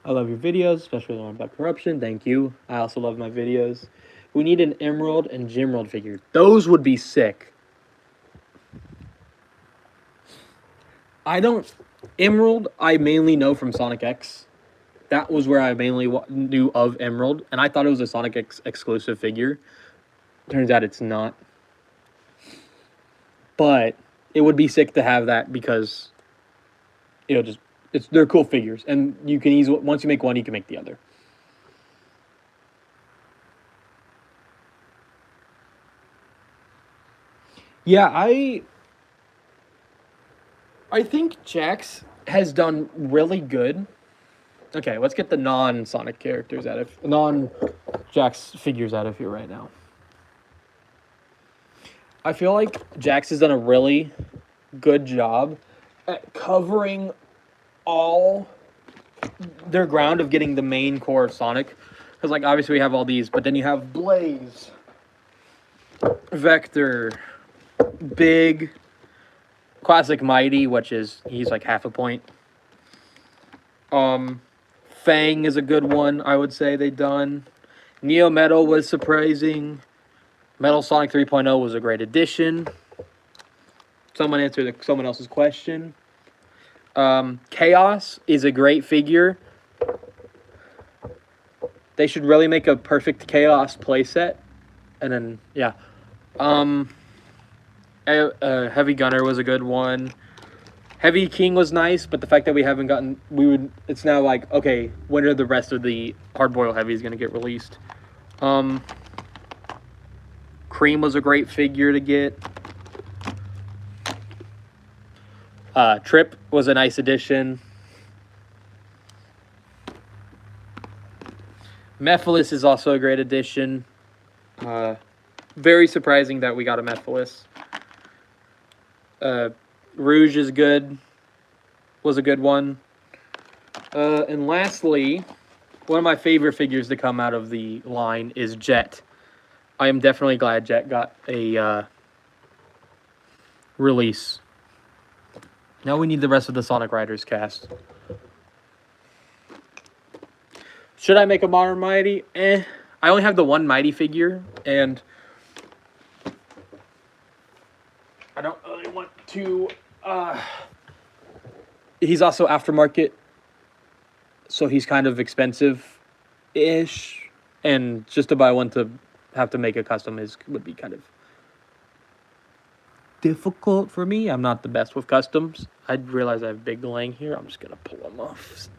I love your videos, especially the one about corruption. Thank you. I also love my videos. We need an Emerald and Gimrold figure. Those would be sick. Emerald, I mainly know from Sonic X. That was where I mainly knew of Emerald, and I thought it was a Sonic X exclusive figure. Turns out it's not. But it would be sick to have that because they're cool figures, and you can easily, once you make one, you can make the other. Yeah, I think Jax has done really good. Okay, let's get the non-Sonic characters out of non-Jax figures out of here right now. I feel like Jax has done a really good job at covering all their ground of getting the main core of Sonic. Because, like, obviously we have all these, but then you have Blaze, Vector, Big, Classic Mighty, which is, he's like half a point. Fang is a good one, I would say they've done. Neo Metal was surprising. Metal Sonic 3.0 was a great addition. Someone answered someone else's question. Chaos is a great figure. They should really make a perfect Chaos playset. And then, yeah. Heavy Gunner was a good one. Heavy King was nice, but the fact that we haven't gotten... It's now like, okay, when are the rest of the Hardboiled Heavies going to get released? Cream was a great figure to get. Trip was a nice addition. Mephiles is also a great addition. Very surprising that we got a Mephiles. Rouge is good. Was a good one. And lastly, one of my favorite figures to come out of the line is Jet. I am definitely glad Jet got a release. Now we need the rest of the Sonic Riders cast. Should I make a Modern Mighty? I only have the one Mighty figure, and I don't really want to... he's also aftermarket, so he's kind of expensive-ish, and just to buy one to have to make a custom would be kind of difficult for me. I'm not the best with customs. I realize I have Big Lang here. I'm just gonna pull him off.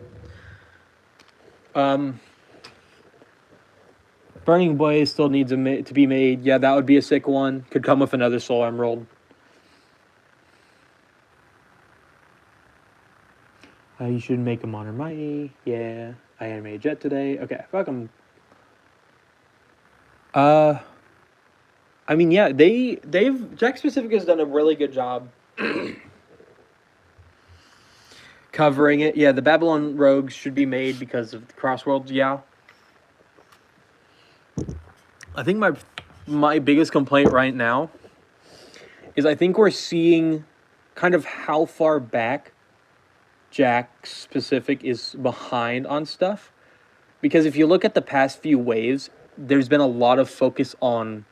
Burning Blaze still needs to be made. Yeah, that would be a sick one. Could come with another Soul Emerald. You should make a Modern Mighty. Yeah, I animated Jet today. Okay, fuck them. I mean, yeah, Jack Specific has done a really good job covering it. Yeah, the Babylon Rogues should be made because of the Crossworlds. Yeah. I think my biggest complaint right now is I think we're seeing kind of how far back Jack specific is behind on stuff. Because if you look at the past few waves, there's been a lot of focus on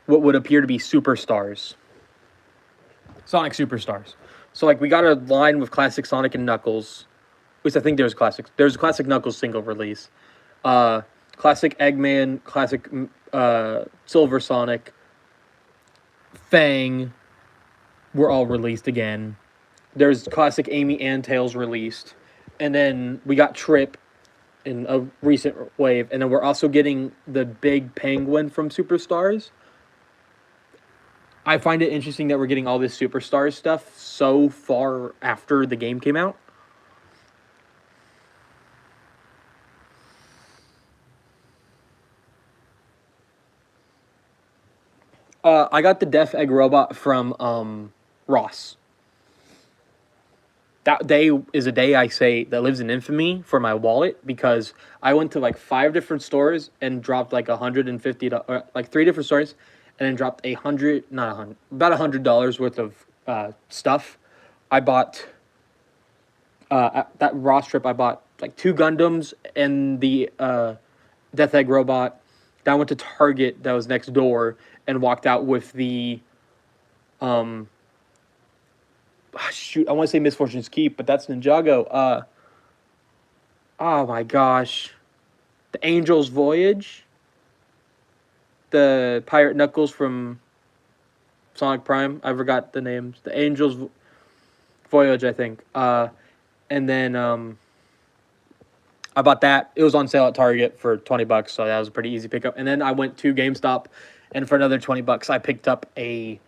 what would appear to be superstars. Sonic superstars. So like we got a line with classic Sonic and Knuckles, which I think there's a classic Knuckles single release. Classic Eggman, classic Silver Sonic, Fang were all released again. There's classic Amy and Tails released. And then we got Trip in a recent wave. And then we're also getting the big penguin from Superstars. I find it interesting that we're getting all this Superstars stuff so far after the game came out. I got the Death Egg robot from Ross. That day is a day I say that lives in infamy for my wallet because I went to like 5 different stores and dropped like $150, like 3 different stores, and then dropped about $100 worth of stuff. I bought at that Ross trip. I bought like 2 Gundams and the Death Egg robot. Then I went to Target that was next door and walked out with the shoot, I want to say Misfortune's Keep, but that's Ninjago. Oh my gosh. The Angel's Voyage. The Pirate Knuckles from Sonic Prime. I forgot the names. The Angel's Voyage, I think. And then I bought that. It was on sale at Target for $20, so that was a pretty easy pickup. And then I went to GameStop, and for another $20, I picked up the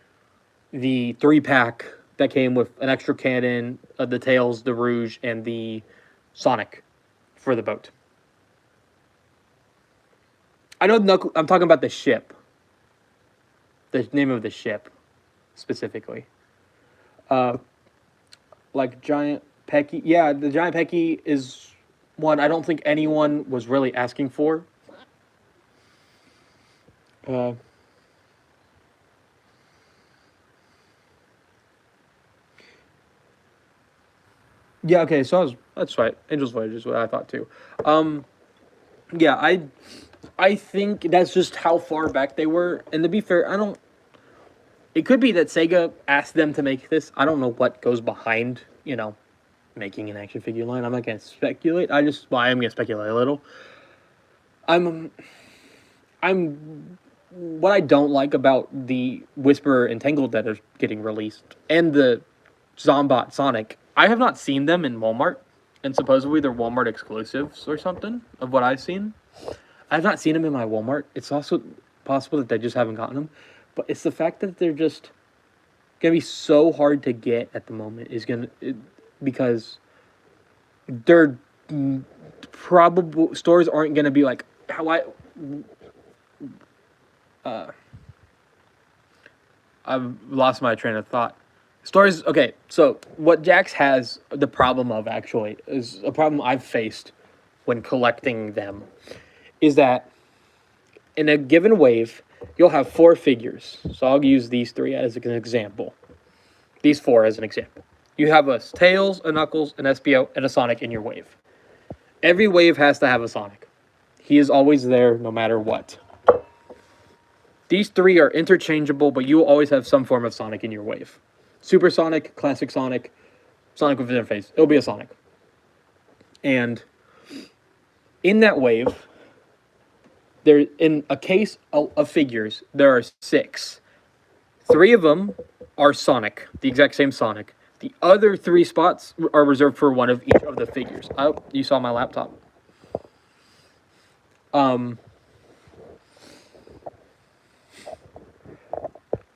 3-pack that came with an extra cannon, the Tails, the Rouge, and the Sonic for the boat. I know I'm talking about the ship. The name of the ship, specifically. Like Giant Pecky. Yeah, the Giant Pecky is one I don't think anyone was really asking for. Yeah, okay, so that's right. Angel's Voyage is what I thought too. Yeah, I think that's just how far back they were. And to be fair, it could be that Sega asked them to make this. I don't know what goes behind, making an action figure line. I'm not going to speculate. I am going to speculate a little. What I don't like about the Whisper and Tangled that are getting released and the Zombot Sonic, I have not seen them in Walmart, and supposedly they're Walmart exclusives or something of what I've seen. I've not seen them in my Walmart. It's also possible that they just haven't gotten them, but it's the fact that they're just gonna be so hard to get at the moment because they're probably stores aren't gonna be like how I've lost my train of thought. Stores, okay, so what Jax has the problem of actually is a problem I've faced when collecting them is that in a given wave, you'll have 4 figures. So I'll use these 3 as an example. These 4 as an example. You have a Tails, a Knuckles, an SPO, and a Sonic in your wave. Every wave has to have a Sonic. He is always there no matter what. These 3 are interchangeable, but you will always have some form of Sonic in your wave. Super Sonic, Classic Sonic, Sonic with interface. It'll be a Sonic. And in that wave, in a case of figures, there are 6. 3 of them are Sonic, the exact same Sonic. The other 3 spots are reserved for one of each of the figures. Oh, you saw my laptop.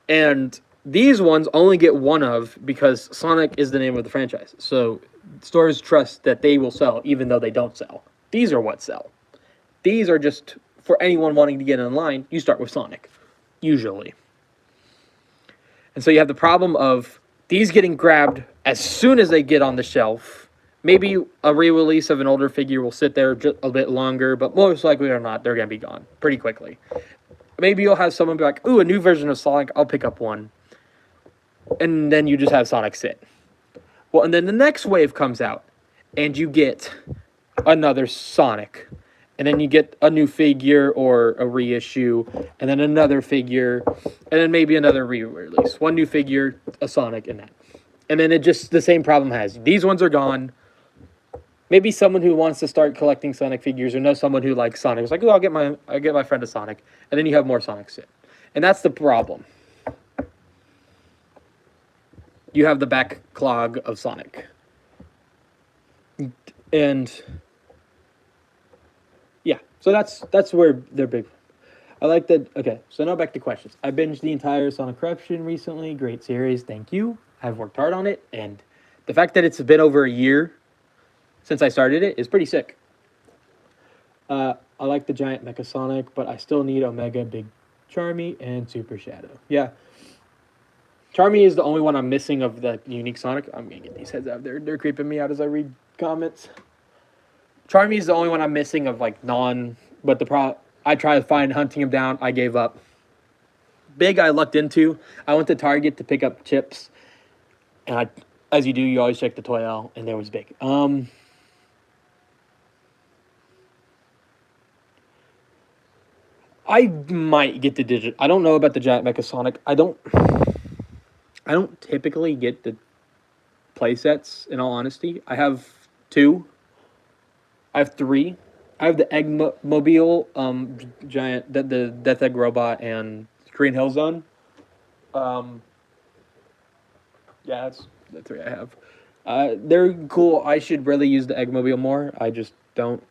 And these ones only get one of because Sonic is the name of the franchise. So stores trust that they will sell even though they don't sell. These are what sell. These are just for anyone wanting to get in line, you start with Sonic, usually. And so you have the problem of these getting grabbed as soon as they get on the shelf Maybe a re-release of an older figure will sit there just a bit longer, but most likely or not, they're going to be gone pretty quickly. Maybe you'll have someone be like, ooh, a new version of Sonic, I'll pick up one. And then you just have Sonic sit. Well, and then the next wave comes out, and you get another Sonic. And then you get a new figure or a reissue, and then another figure, and then maybe another re-release. One new figure, a Sonic, and that. And then it just, the same problem has. These ones are gone. Maybe someone who wants to start collecting Sonic figures or knows someone who likes Sonic is like, oh, I'll get my friend a Sonic, and then you have more Sonic sit, and that's the problem. You have the backlog of Sonic, and yeah, so that's where they're big. I like that. Okay, so now back to questions. I binged the entire Sonic Corruption recently. Great series, thank you. I've worked hard on it, and the fact that it's been over a year since I started it is pretty sick. I like the giant Mecha Sonic, but I still need Omega, Big Charmy, and Super Shadow. Yeah. Charmy is the only one I'm missing of the unique Sonic. I'm going to get these heads out there. They're creeping me out as I read comments. Charmy is the only one I'm missing of, like, but I tried to find hunting him down. I gave up. Big I looked into. I went to Target to pick up chips. And as you do, you always check the toy aisle, and there was Big. I might get the digit. I don't know about the giant Mecha Sonic. I don't typically get the play sets, in all honesty. I have 2. I have 3. I have the Eggmobile, giant, the Death Egg Robot, and Green Hill Zone. Yeah, that's the 3 I have. They're cool. I should really use the Eggmobile more. I just don't.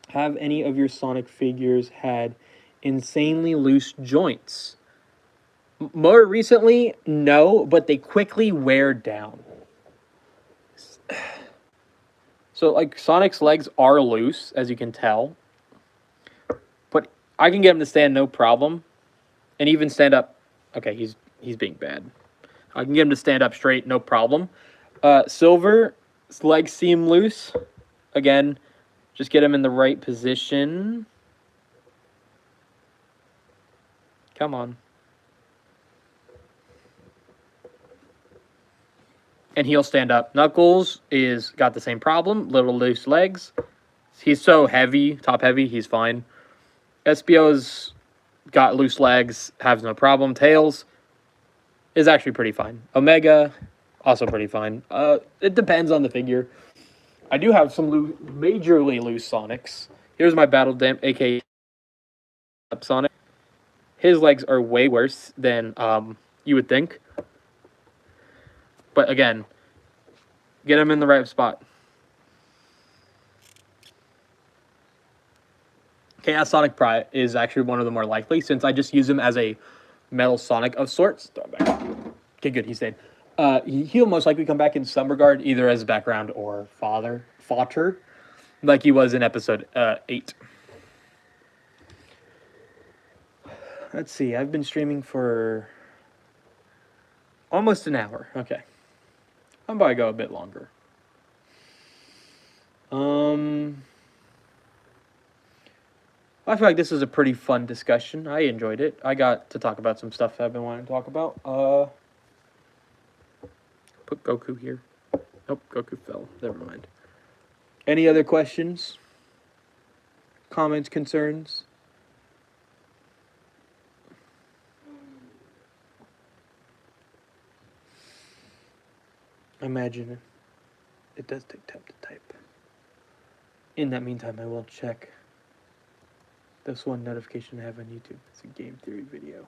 Have any of your Sonic figures had insanely loose joints? More recently, no, but they quickly wear down. So, like, Sonic's legs are loose, as you can tell. But I can get him to stand no problem. And even stand up. Okay, he's being bad. I can get him to stand up straight, no problem. Silver's legs seem loose. Again, just get him in the right position. Come on. And he'll stand up. Knuckles is got the same problem. Little loose legs. He's so heavy, top heavy, he's fine. Espio's got loose legs, has no problem. Tails is actually pretty fine. Omega, also pretty fine. It depends on the figure. I do have some majorly loose Sonics. Here's my Battle Damp, aka Sonic. His legs are way worse than you would think. But again, get him in the right spot. Chaos Sonic Pry is actually one of the more likely, since I just use him as a Metal Sonic of sorts. Okay, good, he stayed. He'll most likely come back in some regard, either as background or fodder, like he was in episode 8. Let's see, I've been streaming for almost an hour. Okay. I'm about to go a bit longer. I feel like this is a pretty fun discussion. I enjoyed it. I got to talk about some stuff I've been wanting to talk about. Put Goku here. Nope, Goku fell. Never mind. Any other questions? Comments, concerns? Imagine it does take time to type. In that meantime, I will check this one notification I have on YouTube. It's a game theory video.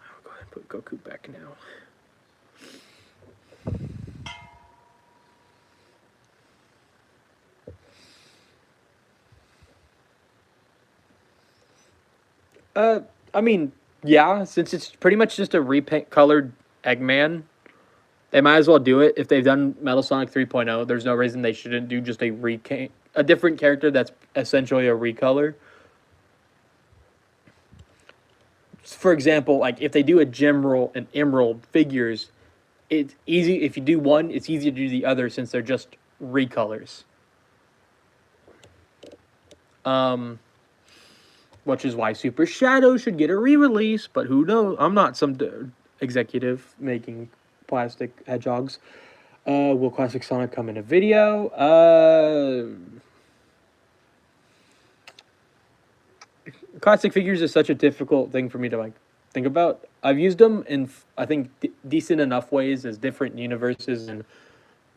I'll go ahead and put Goku back now. I mean, yeah, since it's pretty much just a repaint colored Eggman, they might as well do it. If they've done Metal Sonic 3.0, there's no reason they shouldn't do just a different character that's essentially a recolor. For example, like if they do a Gemerald and Emerald figures, it's easy if you do one, it's easy to do the other since they're just recolors. Which is why Super Shadow should get a re-release, but who knows? I'm not some executive making plastic hedgehogs. Will Classic Sonic come in a video? Classic figures is such a difficult thing for me to think about. I've used them in I think decent enough ways as different universes and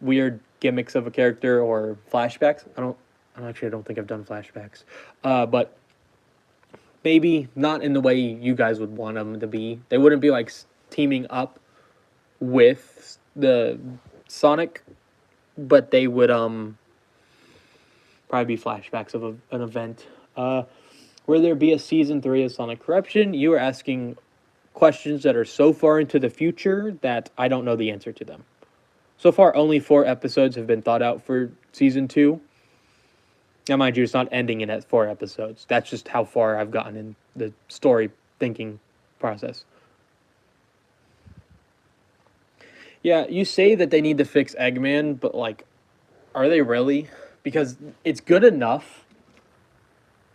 weird gimmicks of a character or flashbacks. I don't think I've done flashbacks, but maybe not in the way you guys would want them to be. They wouldn't be like teaming up with the Sonic, but they would probably be flashbacks of an event. Will there be a season 3 of Sonic Corruption? You are asking questions that are so far into the future that I don't know the answer to them. So far, only 4 episodes have been thought out for season 2. Now, mind you, it's not ending it at 4 episodes. That's just how far I've gotten in the story thinking process. Yeah, you say that they need to fix Eggman, but, like, are they really? Because it's good enough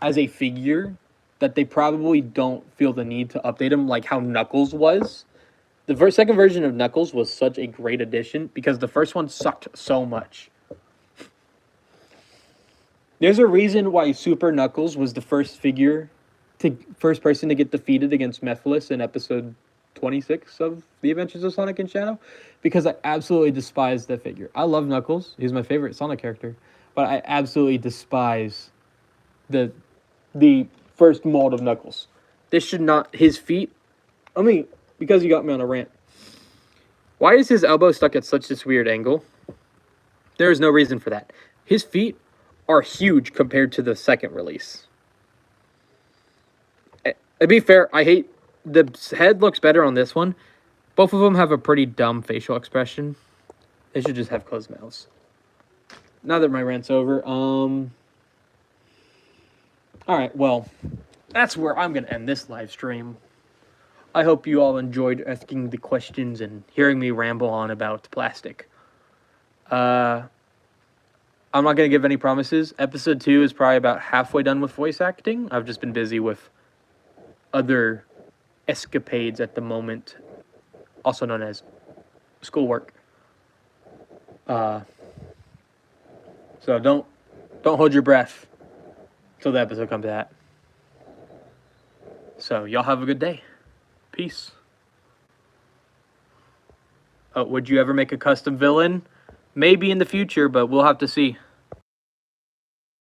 as a figure that they probably don't feel the need to update him like how Knuckles was. The second version of Knuckles was such a great addition because the first one sucked so much. There's a reason why Super Knuckles was the first person to get defeated against Mephiles in episode 26 of The Adventures of Sonic and Shadow, because I absolutely despise that figure. I love Knuckles. He's my favorite Sonic character, but I absolutely despise the first mold of Knuckles. This should not... His feet... because you got me on a rant. Why is his elbow stuck at such this weird angle? There is no reason for that. His feet are huge compared to the second release. To be fair, I hate... The head looks better on this one. Both of them have a pretty dumb facial expression. They should just have closed mouths. Now that my rant's over, Alright, well, that's where I'm going to end this live stream. I hope you all enjoyed asking the questions and hearing me ramble on about plastic. I'm not going to give any promises. Episode 2 is probably about halfway done with voice acting. I've just been busy with other escapades at the moment, also known as schoolwork. So don't hold your breath till the episode comes out. So y'all have a good day. Peace. Oh, would you ever make a custom villain? Maybe in the future, but we'll have to see.